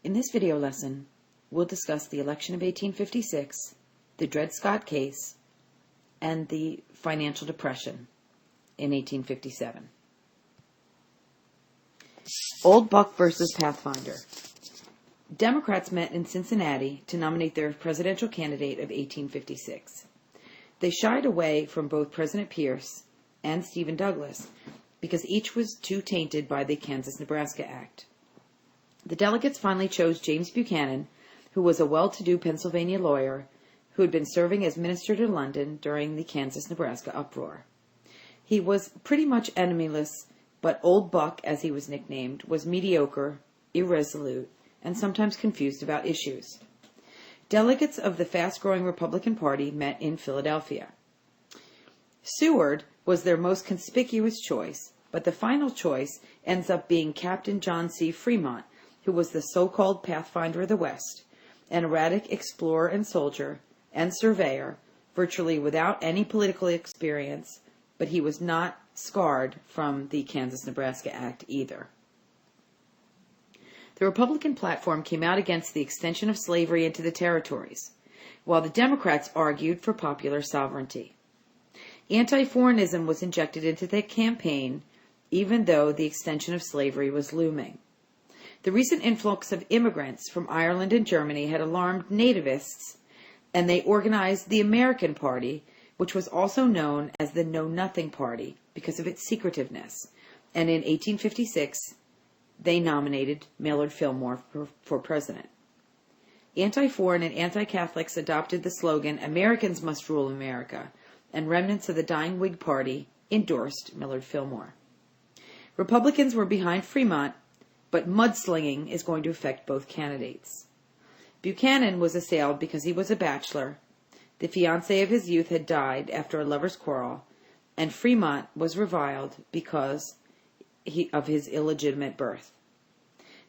In this video lesson, we'll discuss the election of 1856, the Dred Scott case, and the financial depression in 1857. Old Buck versus Pathfinder. Democrats met in Cincinnati to nominate their presidential candidate of 1856. They shied away from both President Pierce and Stephen Douglas because each was too tainted by the Kansas-Nebraska Act. The delegates finally chose James Buchanan, who was a well-to-do Pennsylvania lawyer who had been serving as minister to London during the Kansas-Nebraska uproar. He was pretty much enemyless, but Old Buck, as he was nicknamed, was mediocre, irresolute, and sometimes confused about issues. Delegates of the fast-growing Republican Party met in Philadelphia. Seward was their most conspicuous choice, but the final choice ends up being Captain John C. Fremont, who was the so-called Pathfinder of the West, an erratic explorer and soldier and surveyor, virtually without any political experience, but he was not scarred from the Kansas-Nebraska Act either. The Republican platform came out against the extension of slavery into the territories, while the Democrats argued for popular sovereignty. Anti-foreignism was injected into the campaign, even though the extension of slavery was looming. The recent influx of immigrants from Ireland and Germany had alarmed nativists, and they organized the American Party, which was also known as the Know-Nothing Party because of its secretiveness, and in 1856 they nominated Millard Fillmore for president. Anti-foreign and anti-Catholics adopted the slogan, "Americans must rule America," and remnants of the dying Whig Party endorsed Millard Fillmore. Republicans were behind Fremont, but mudslinging is going to affect both candidates. Buchanan was assailed because he was a bachelor, the fiancée of his youth had died after a lover's quarrel, and Fremont was reviled because of his illegitimate birth.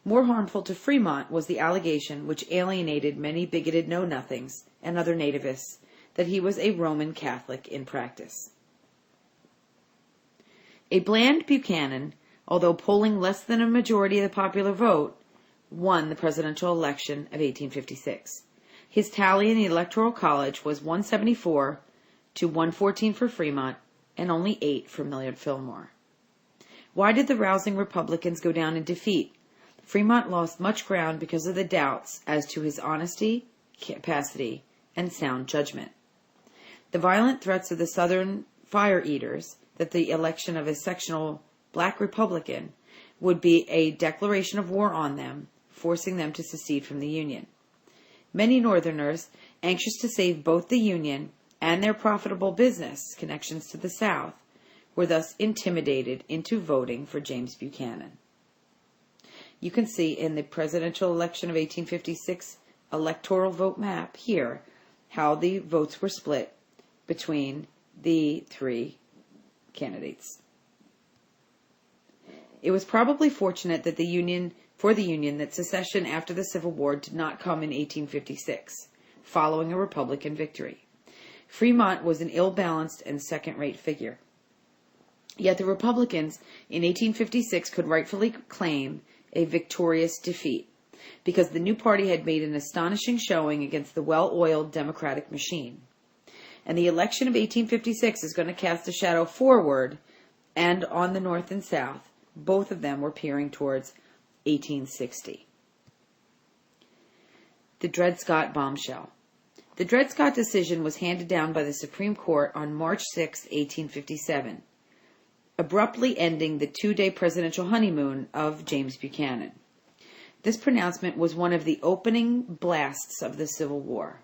More harmful to Fremont was the allegation, which alienated many bigoted know-nothings and other nativists, that he was a Roman Catholic in practice. A bland Buchanan, although polling less than a majority of the popular vote, won the presidential election of 1856. His tally in the Electoral College was 174 to 114 for Fremont and only 8 for Millard Fillmore. Why did the rousing Republicans go down in defeat? Fremont lost much ground because of the doubts as to his honesty, capacity, and sound judgment. The violent threats of the Southern fire eaters that the election of a sectional black Republican would be a declaration of war on them, forcing them to secede from the Union. Many Northerners, anxious to save both the Union and their profitable business connections to the South, were thus intimidated into voting for James Buchanan. You can see in the presidential election of 1856 electoral vote map here how the votes were split between the three candidates. It was probably fortunate that for the Union that secession after the Civil War did not come in 1856, following a Republican victory. Fremont was an ill-balanced and second-rate figure. Yet the Republicans in 1856 could rightfully claim a victorious defeat, because the new party had made an astonishing showing against the well-oiled Democratic machine. And the election of 1856 is going to cast a shadow forward and on the North and South. Both of them were peering towards 1860. The Dred Scott Bombshell. The Dred Scott decision was handed down by the Supreme Court on March 6, 1857, abruptly ending the two-day presidential honeymoon of James Buchanan. This pronouncement was one of the opening blasts of the Civil War.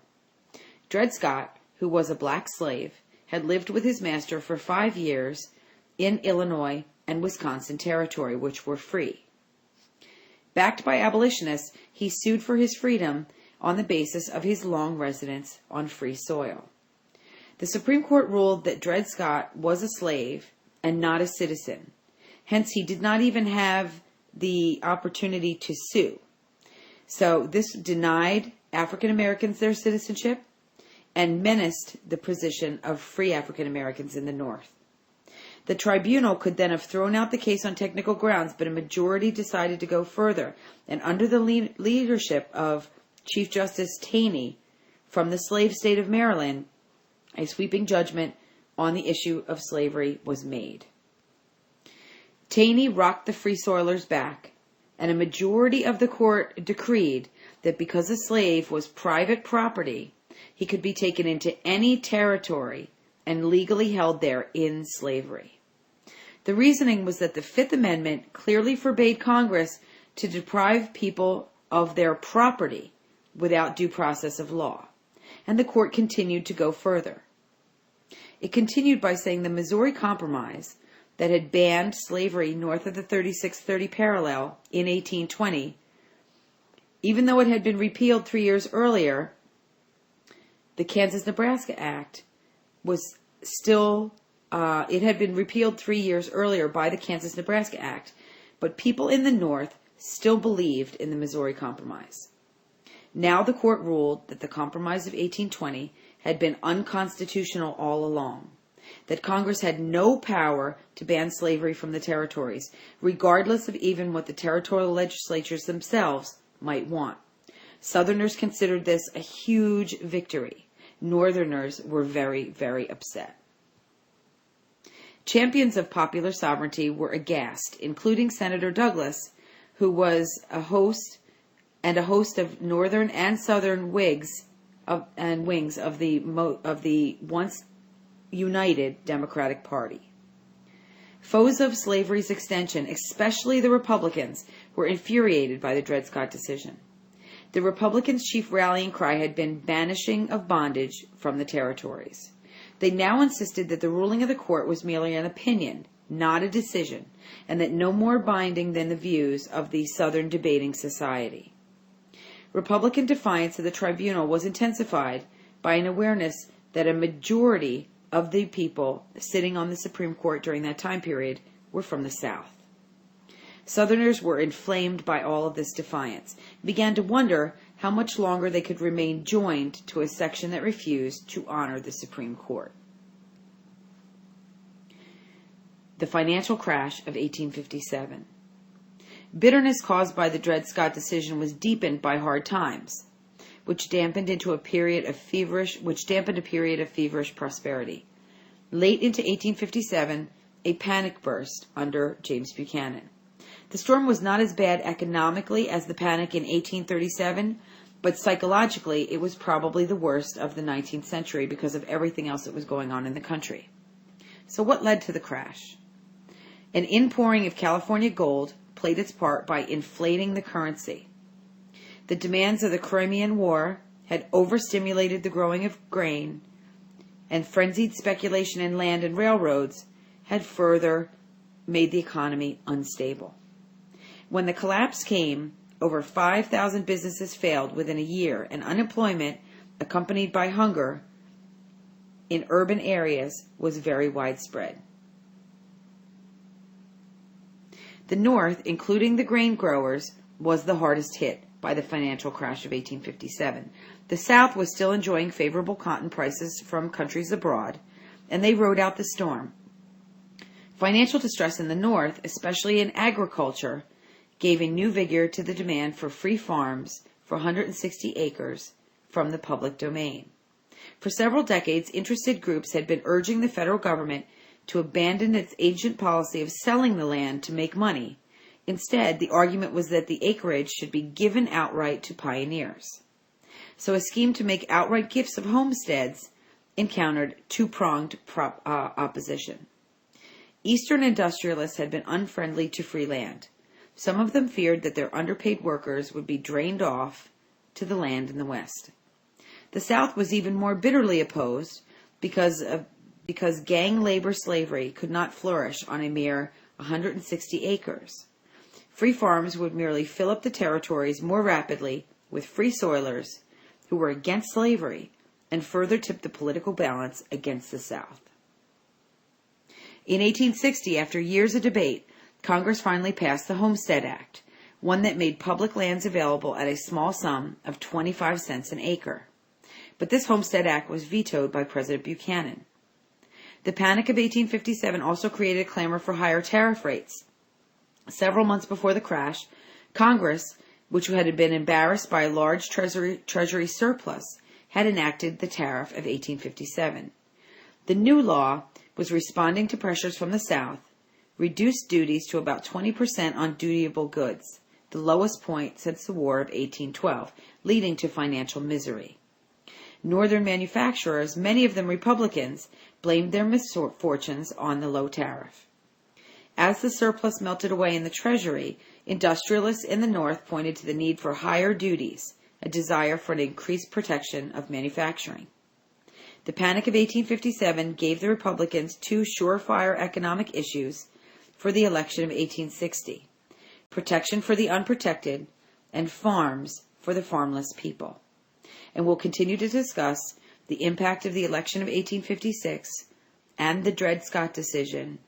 Dred Scott, who was a black slave, had lived with his master for 5 years in Illinois and Wisconsin territory, which were free. Backed by abolitionists, he sued for his freedom on the basis of his long residence on free soil. The Supreme Court ruled that Dred Scott was a slave and not a citizen. Hence, he did not even have the opportunity to sue. So this denied African Americans their citizenship and menaced the position of free African Americans in the North. The tribunal could then have thrown out the case on technical grounds, but a majority decided to go further, and under the leadership of Chief Justice Taney from the slave state of Maryland, a sweeping judgment on the issue of slavery was made. Taney rocked the Free Soilers back, and a majority of the court decreed that because a slave was private property, he could be taken into any territory and legally held there in slavery. The reasoning was that the Fifth Amendment clearly forbade Congress to deprive people of their property without due process of law, and the court continued to go further. It continued by saying the Missouri Compromise that had banned slavery north of the 3630 parallel in 1820, even though it had been repealed 3 years earlier, the Kansas-Nebraska Act was still, it had been repealed 3 years earlier by the Kansas-Nebraska Act, but people in the North still believed in the Missouri Compromise. Now the court ruled that the Compromise of 1820 had been unconstitutional all along, that Congress had no power to ban slavery from the territories, regardless of even what the territorial legislatures themselves might want. Southerners considered this a huge victory. Northerners were very, very upset. Champions of popular sovereignty were aghast, including Senator Douglas, who was a host of Northern and Southern Whigs and wings of the once united Democratic Party. Foes of slavery's extension, especially the Republicans, were infuriated by the Dred Scott decision. The Republicans' chief rallying cry had been banishing of bondage from the territories. They now insisted that the ruling of the court was merely an opinion, not a decision, and that no more binding than the views of the Southern Debating Society. Republican defiance of the tribunal was intensified by an awareness that a majority of the people sitting on the Supreme Court during that time period were from the South. Southerners were inflamed by all of this defiance, and began to wonder how much longer they could remain joined to a section that refused to honor the Supreme Court. The financial crash of 1857. Bitterness caused by the Dred Scott decision was deepened by hard times, which dampened a period of feverish prosperity. Late into 1857, a panic burst under James Buchanan. The storm was not as bad economically as the panic in 1837, but psychologically it was probably the worst of the 19th century because of everything else that was going on in the country. So what led to the crash? An inpouring of California gold played its part by inflating the currency. The demands of the Crimean War had overstimulated the growing of grain, and frenzied speculation in land and railroads had further made the economy unstable. When the collapse came, over 5,000 businesses failed within a year, and unemployment, accompanied by hunger in urban areas, was very widespread. The North, including the grain growers, was the hardest hit by the financial crash of 1857. The South was still enjoying favorable cotton prices from countries abroad, and they rode out the storm. Financial distress in the North, especially in agriculture, gave a new vigor to the demand for free farms for 160 acres from the public domain. For several decades, interested groups had been urging the federal government to abandon its ancient policy of selling the land to make money. Instead, the argument was that the acreage should be given outright to pioneers. So a scheme to make outright gifts of homesteads encountered two-pronged opposition. Eastern industrialists had been unfriendly to free land. Some of them feared that their underpaid workers would be drained off to the land in the West. The South was even more bitterly opposed because gang labor slavery could not flourish on a mere 160 acres. Free farms would merely fill up the territories more rapidly with free soilers who were against slavery and further tip the political balance against the South. In 1860, after years of debate, Congress finally passed the Homestead Act, one that made public lands available at a small sum of 25 cents an acre. But this Homestead Act was vetoed by President Buchanan. The Panic of 1857 also created a clamor for higher tariff rates. Several months before the crash, Congress, which had been embarrassed by a large treasury surplus, had enacted the Tariff of 1857. The new law was responding to pressures from the South, reduced duties to about 20% on dutiable goods, the lowest point since the War of 1812, leading to financial misery. Northern manufacturers, many of them Republicans, blamed their misfortunes on the low tariff. As the surplus melted away in the Treasury, industrialists in the North pointed to the need for higher duties, a desire for an increased protection of manufacturing. The Panic of 1857 gave the Republicans two surefire economic issues for the election of 1860: protection for the unprotected and farms for the farmless people. And we'll continue to discuss the impact of the election of 1856 and the Dred Scott decision,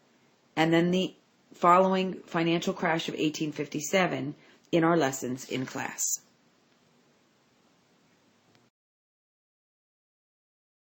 and then the following financial crash of 1857 in our lessons in class.